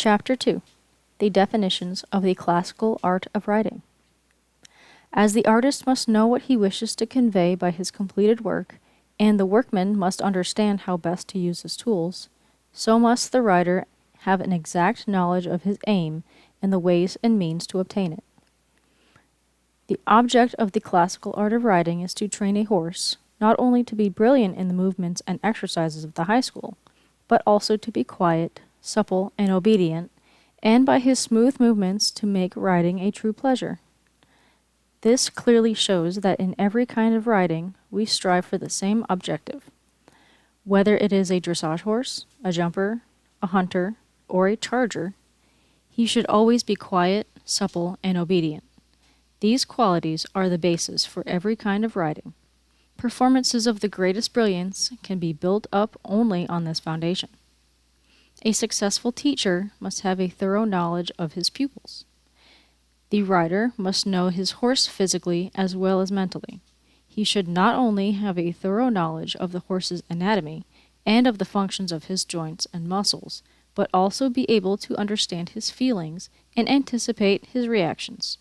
Chapter 2. The Definitions of the Classical Art of Writing. As the artist must know what he wishes to convey by his completed work, and the workman must understand how best to use his tools, so must the writer have an exact knowledge of his aim and the ways and means to obtain it. The object of the classical art of writing is to train a horse, not only to be brilliant in the movements and exercises of the high school, but also to be quiet, supple, and obedient, and by his smooth movements to make riding a true pleasure. This clearly shows that in every kind of riding we strive for the same objective. Whether it is a dressage horse, a jumper, a hunter, or a charger, he should always be quiet, supple, and obedient. These qualities are the basis for every kind of riding. Performances of the greatest brilliance can be built up only on this foundation. A successful teacher must have a thorough knowledge of his pupils. The rider must know his horse physically as well as mentally. He should not only have a thorough knowledge of the horse's anatomy and of the functions of his joints and muscles, but also be able to understand his feelings and anticipate his reactions.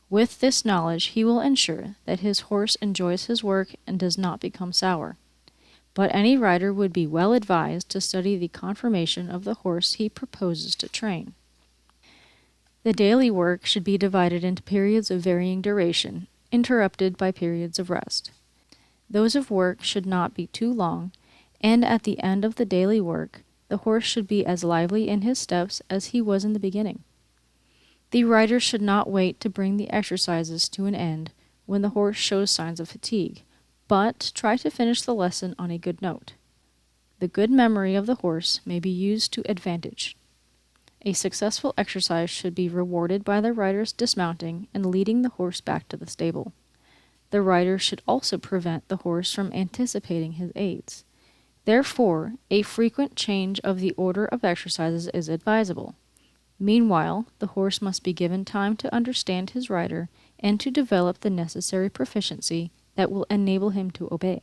With this knowledge, he will ensure that his horse enjoys his work and does not become sour. But any rider would be well advised to study the conformation of the horse he proposes to train. The daily work should be divided into periods of varying duration, interrupted by periods of rest. Those of work should not be too long, and at the end of the daily work, the horse should be as lively in his steps as he was in the beginning. The rider should not wait to bring the exercises to an end when the horse shows signs of fatigue, but try to finish the lesson on a good note. The good memory of the horse may be used to advantage. A successful exercise should be rewarded by the rider's dismounting and leading the horse back to the stable. The rider should also prevent the horse from anticipating his aids. Therefore, a frequent change of the order of exercises is advisable. Meanwhile, the horse must be given time to understand his rider and to develop the necessary proficiency that will enable him to obey.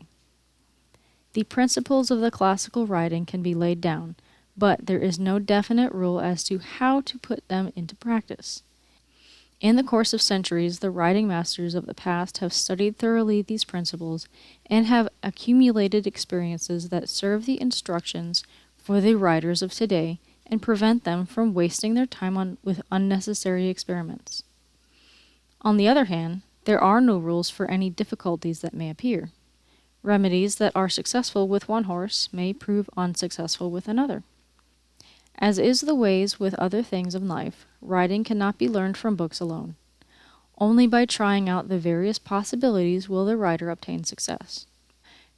The principles of the classical riding can be laid down, but there is no definite rule as to how to put them into practice. In the course of centuries, the riding masters of the past have studied thoroughly these principles and have accumulated experiences that serve the instructions for the riders of today and prevent them from wasting their time with unnecessary experiments. On the other hand, there are no rules for any difficulties that may appear. Remedies that are successful with one horse may prove unsuccessful with another. As is the ways with other things of life, riding cannot be learned from books alone. Only by trying out the various possibilities will the rider obtain success.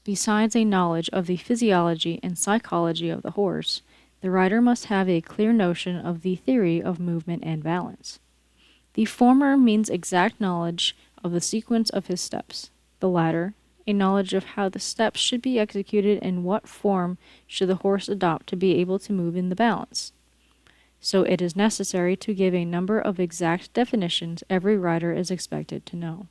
Besides a knowledge of the physiology and psychology of the horse, the rider must have a clear notion of the theory of movement and balance. The former means exact knowledge of the sequence of his steps. The latter, a knowledge of how the steps should be executed and what form should the horse adopt to be able to move in the balance. So it is necessary to give a number of exact definitions every rider is expected to know.